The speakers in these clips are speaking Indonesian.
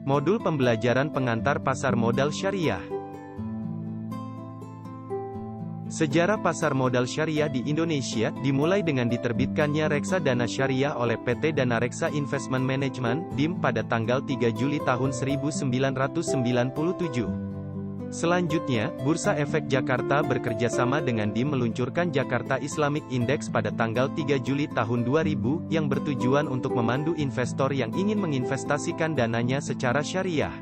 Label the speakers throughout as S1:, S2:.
S1: Modul pembelajaran pengantar pasar modal syariah. Sejarah pasar modal syariah di Indonesia, dimulai dengan diterbitkannya Reksadana Syariah oleh PT Dana Reksa Investment Management, DIM, pada tanggal 3 Juli tahun 1997. Selanjutnya, Bursa Efek Jakarta bekerjasama dengan DIM meluncurkan Jakarta Islamic Index pada tanggal 3 Juli tahun 2000, yang bertujuan untuk memandu investor yang ingin menginvestasikan dananya secara syariah.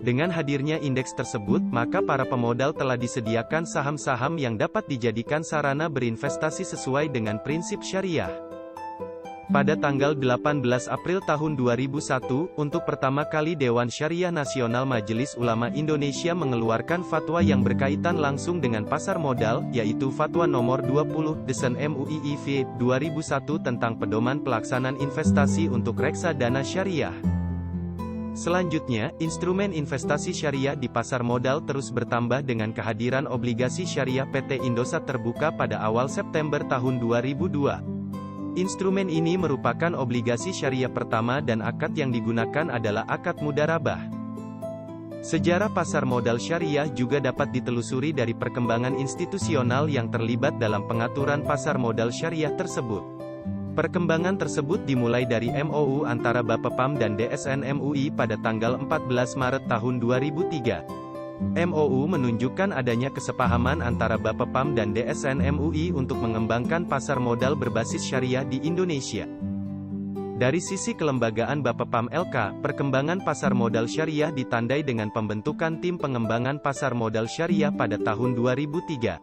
S1: Dengan hadirnya indeks tersebut, maka para pemodal telah disediakan saham-saham yang dapat dijadikan sarana berinvestasi sesuai dengan prinsip syariah. Pada tanggal 18 April tahun 2001, untuk pertama kali Dewan Syariah Nasional Majelis Ulama Indonesia mengeluarkan fatwa yang berkaitan langsung dengan pasar modal, yaitu Fatwa Nomor 20/MUI/IV 2001 tentang pedoman pelaksanaan investasi untuk reksadana syariah. Selanjutnya, instrumen investasi syariah di pasar modal terus bertambah dengan kehadiran obligasi syariah PT Indosat Terbuka pada awal September tahun 2002. Instrumen ini merupakan obligasi syariah pertama dan akad yang digunakan adalah akad mudharabah. Sejarah pasar modal syariah juga dapat ditelusuri dari perkembangan institusional yang terlibat dalam pengaturan pasar modal syariah tersebut. Perkembangan tersebut dimulai dari MOU antara Bapepam dan DSN MUI pada tanggal 14 Maret tahun 2003. MOU menunjukkan adanya kesepahaman antara Bapepam dan DSN MUI untuk mengembangkan pasar modal berbasis syariah di Indonesia. Dari sisi kelembagaan Bapepam LK, perkembangan pasar modal syariah ditandai dengan pembentukan tim pengembangan pasar modal syariah pada tahun 2003.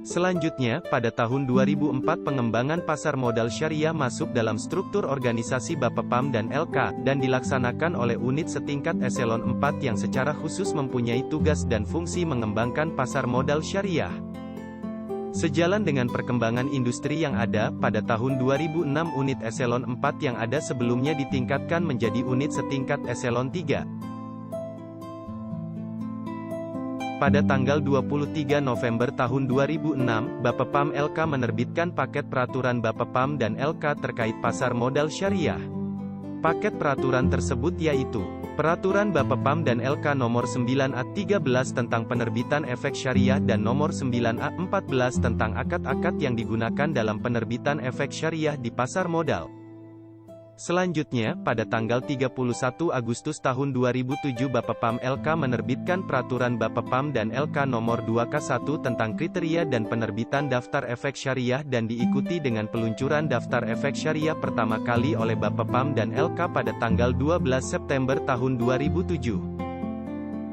S1: Selanjutnya, pada tahun 2004 pengembangan pasar modal syariah masuk dalam struktur organisasi Bapepam dan LK, dan dilaksanakan oleh unit setingkat eselon 4 yang secara khusus mempunyai tugas dan fungsi mengembangkan pasar modal syariah. Sejalan dengan perkembangan industri yang ada, pada tahun 2006 unit eselon 4 yang ada sebelumnya ditingkatkan menjadi unit setingkat eselon 3. Pada tanggal 23 November tahun 2006, Bapepam LK menerbitkan paket peraturan Bapepam dan LK terkait pasar modal syariah. Paket peraturan tersebut yaitu Peraturan Bapepam dan LK Nomor 9A13 tentang penerbitan efek syariah dan Nomor 9A14 tentang akad-akad yang digunakan dalam penerbitan efek syariah di pasar modal. Selanjutnya, pada tanggal 31 Agustus tahun 2007 Bapepam LK menerbitkan Peraturan Bapepam dan LK Nomor 2K1 tentang kriteria dan penerbitan daftar efek syariah dan diikuti dengan peluncuran daftar efek syariah pertama kali oleh Bapepam dan LK pada tanggal 12 September tahun 2007.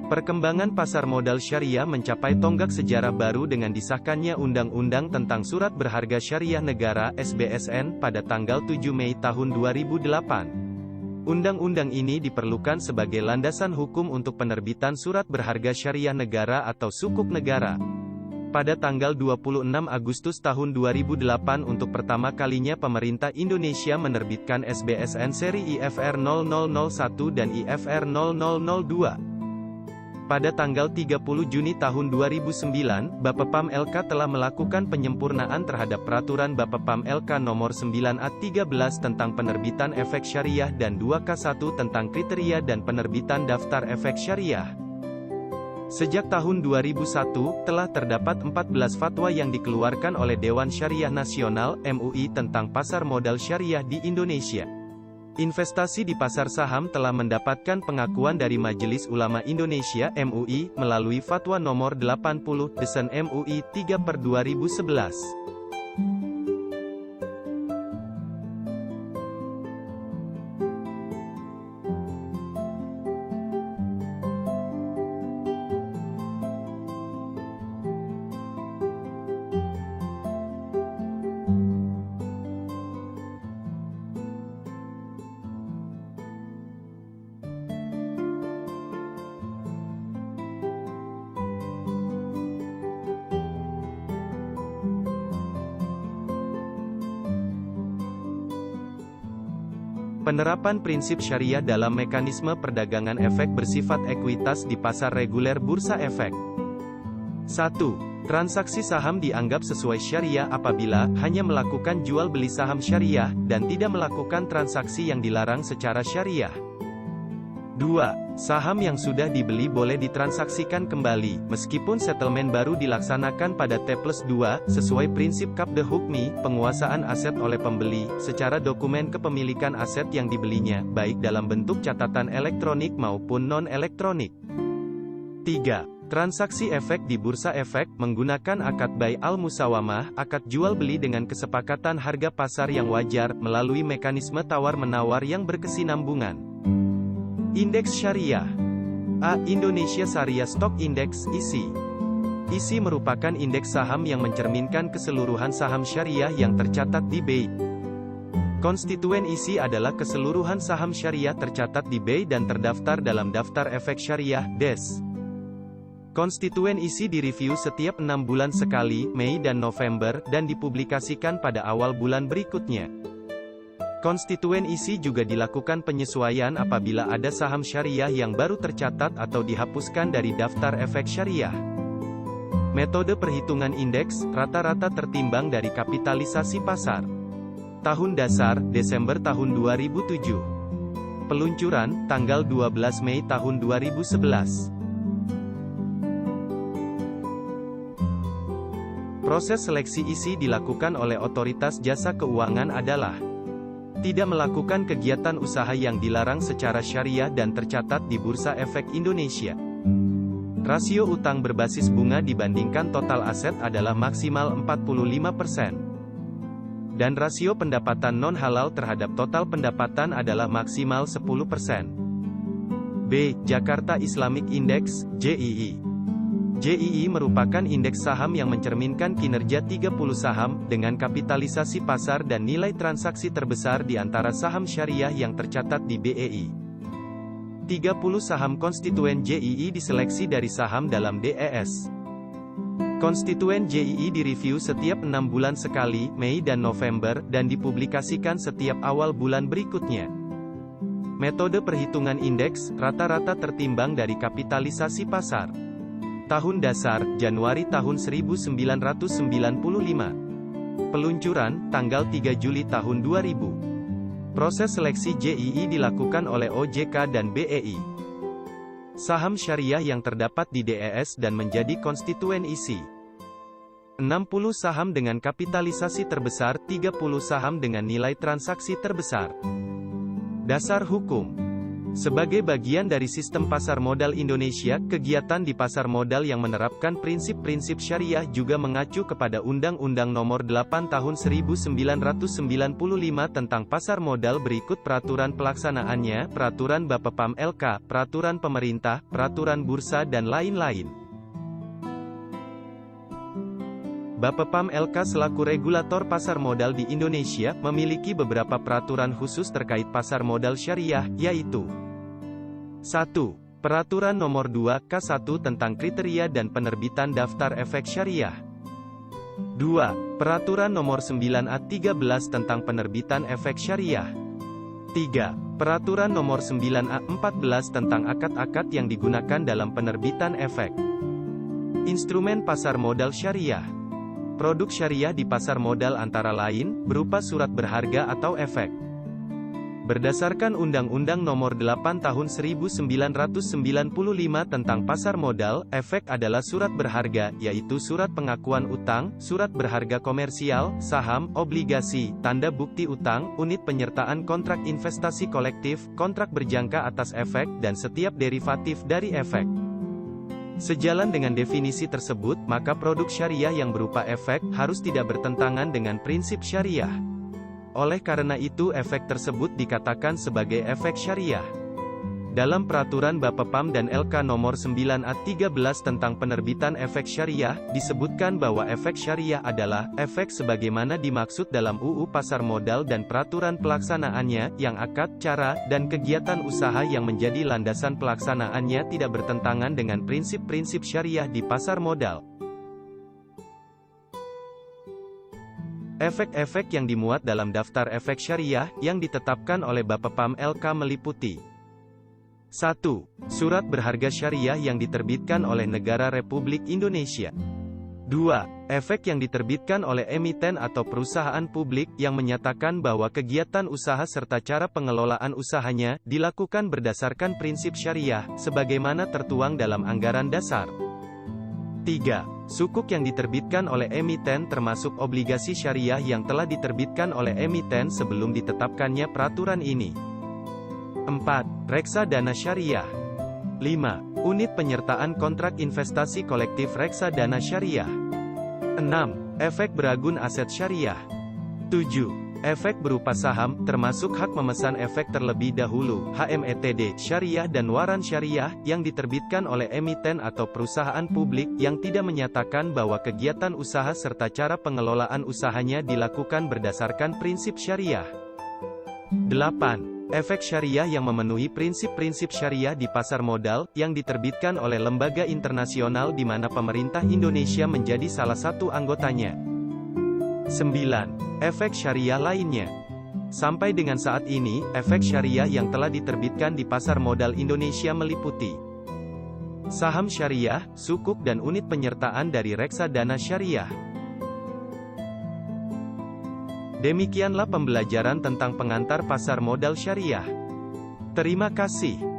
S1: Perkembangan pasar modal syariah mencapai tonggak sejarah baru dengan disahkannya Undang-Undang tentang Surat Berharga Syariah Negara (SBSN) pada tanggal 7 Mei tahun 2008. Undang-undang ini diperlukan sebagai landasan hukum untuk penerbitan Surat Berharga Syariah Negara atau Sukuk Negara. Pada tanggal 26 Agustus tahun 2008 untuk pertama kalinya pemerintah Indonesia menerbitkan SBSN seri IFR 0001 dan IFR 0002. Pada tanggal 30 Juni tahun 2009, Bapepam LK telah melakukan penyempurnaan terhadap Peraturan Bapepam LK Nomor 9A13 tentang penerbitan efek syariah dan 2K1 tentang kriteria dan penerbitan daftar efek syariah. Sejak tahun 2001, telah terdapat 14 fatwa yang dikeluarkan oleh Dewan Syariah Nasional (MUI) tentang pasar modal syariah di Indonesia. Investasi di pasar saham telah mendapatkan pengakuan dari Majelis Ulama Indonesia (MUI) melalui Fatwa Nomor 80/MUI 3/2011. Penerapan prinsip syariah dalam mekanisme perdagangan efek bersifat ekuitas di pasar reguler bursa efek. 1. Transaksi saham dianggap sesuai syariah apabila hanya melakukan jual beli saham syariah, dan tidak melakukan transaksi yang dilarang secara syariah. 2. Saham yang sudah dibeli boleh ditransaksikan kembali, meskipun settlement baru dilaksanakan pada T+2, sesuai prinsip Qabd Hukmi, penguasaan aset oleh pembeli, secara dokumen kepemilikan aset yang dibelinya, baik dalam bentuk catatan elektronik maupun non-elektronik. 3. Transaksi efek di Bursa Efek, menggunakan akad bai al-musawamah, akad jual-beli dengan kesepakatan harga pasar yang wajar, melalui mekanisme tawar-menawar yang berkesinambungan. Indeks Syariah A. Indonesia Sharia Stock Index, ISI. ISI merupakan indeks saham yang mencerminkan keseluruhan saham syariah yang tercatat di BI. Konstituen ISI adalah keseluruhan saham syariah tercatat di BI dan terdaftar dalam Daftar Efek Syariah, DES. Konstituen ISI direview setiap 6 bulan sekali, Mei dan November, dan dipublikasikan pada awal bulan berikutnya. Konstituen ISI juga dilakukan penyesuaian apabila ada saham syariah yang baru tercatat atau dihapuskan dari daftar efek syariah. Metode perhitungan indeks, rata-rata tertimbang dari kapitalisasi pasar. Tahun dasar, Desember tahun 2007. Peluncuran, tanggal 12 Mei tahun 2011. Proses seleksi ISI dilakukan oleh Otoritas Jasa Keuangan adalah tidak melakukan kegiatan usaha yang dilarang secara syariah dan tercatat di Bursa Efek Indonesia. Rasio utang berbasis bunga dibandingkan total aset adalah maksimal 45%. Dan rasio pendapatan non-halal terhadap total pendapatan adalah maksimal 10%. B. Jakarta Islamic Index, JII. JII merupakan indeks saham yang mencerminkan kinerja 30 saham, dengan kapitalisasi pasar dan nilai transaksi terbesar di antara saham syariah yang tercatat di BEI. 30 saham konstituen JII diseleksi dari saham dalam DES. Konstituen JII direview setiap 6 bulan sekali, Mei dan November, dan dipublikasikan setiap awal bulan berikutnya. Metode perhitungan indeks, rata-rata tertimbang dari kapitalisasi pasar. Tahun dasar, Januari tahun 1995. Peluncuran, tanggal 3 Juli tahun 2000. Proses seleksi JII dilakukan oleh OJK dan BEI. Saham syariah yang terdapat di DES dan menjadi konstituen ISI. 60 saham dengan kapitalisasi terbesar, 30 saham dengan nilai transaksi terbesar. Dasar hukum. Sebagai bagian dari sistem pasar modal Indonesia, kegiatan di pasar modal yang menerapkan prinsip-prinsip syariah juga mengacu kepada Undang-Undang Nomor 8 Tahun 1995 tentang pasar modal berikut peraturan pelaksanaannya, Peraturan Bapepam LK, Peraturan Pemerintah, Peraturan Bursa dan lain-lain. Bapepam LK selaku regulator pasar modal di Indonesia, memiliki beberapa peraturan khusus terkait pasar modal syariah, yaitu 1. Peraturan Nomor 2/K1 tentang kriteria dan penerbitan daftar efek syariah. 2. Peraturan Nomor 9A13 tentang penerbitan efek syariah. 3. Peraturan Nomor 9A14 tentang akad-akad yang digunakan dalam penerbitan efek. Instrumen pasar modal syariah. Produk syariah di pasar modal antara lain, berupa surat berharga atau efek. Berdasarkan Undang-Undang Nomor 8 Tahun 1995 tentang pasar modal, efek adalah surat berharga, yaitu surat pengakuan utang, surat berharga komersial, saham, obligasi, tanda bukti utang, unit penyertaan kontrak investasi kolektif, kontrak berjangka atas efek, dan setiap derivatif dari efek. Sejalan dengan definisi tersebut, maka produk syariah yang berupa efek, harus tidak bertentangan dengan prinsip syariah. Oleh karena itu efek tersebut dikatakan sebagai efek syariah. Dalam Peraturan Bapepam dan LK Nomor 9A13 tentang penerbitan efek syariah, disebutkan bahwa efek syariah adalah efek sebagaimana dimaksud dalam UU Pasar Modal dan peraturan pelaksanaannya, yang akad, cara, dan kegiatan usaha yang menjadi landasan pelaksanaannya tidak bertentangan dengan prinsip-prinsip syariah di pasar modal. Efek-efek yang dimuat dalam daftar efek syariah, yang ditetapkan oleh Bapepam LK meliputi 1. Surat berharga syariah yang diterbitkan oleh Negara Republik Indonesia. 2. Efek yang diterbitkan oleh emiten atau perusahaan publik yang menyatakan bahwa kegiatan usaha serta cara pengelolaan usahanya dilakukan berdasarkan prinsip syariah, sebagaimana tertuang dalam anggaran dasar. 3. Sukuk yang diterbitkan oleh emiten termasuk obligasi syariah yang telah diterbitkan oleh emiten sebelum ditetapkannya peraturan ini. 4. Reksadana syariah. 5. Unit penyertaan kontrak investasi kolektif reksadana syariah. 6. Efek beragun aset syariah. 7. Efek berupa saham, termasuk hak memesan efek terlebih dahulu, HMETD, syariah dan waran syariah, yang diterbitkan oleh emiten atau perusahaan publik, yang tidak menyatakan bahwa kegiatan usaha serta cara pengelolaan usahanya dilakukan berdasarkan prinsip syariah. 8. Efek syariah yang memenuhi prinsip-prinsip syariah di pasar modal, yang diterbitkan oleh lembaga internasional di mana pemerintah Indonesia menjadi salah satu anggotanya. 9. Efek syariah lainnya. Sampai dengan saat ini, efek syariah yang telah diterbitkan di pasar modal Indonesia meliputi saham syariah, sukuk dan unit penyertaan dari reksadana syariah. Demikianlah pembelajaran tentang pengantar pasar modal syariah. Terima kasih.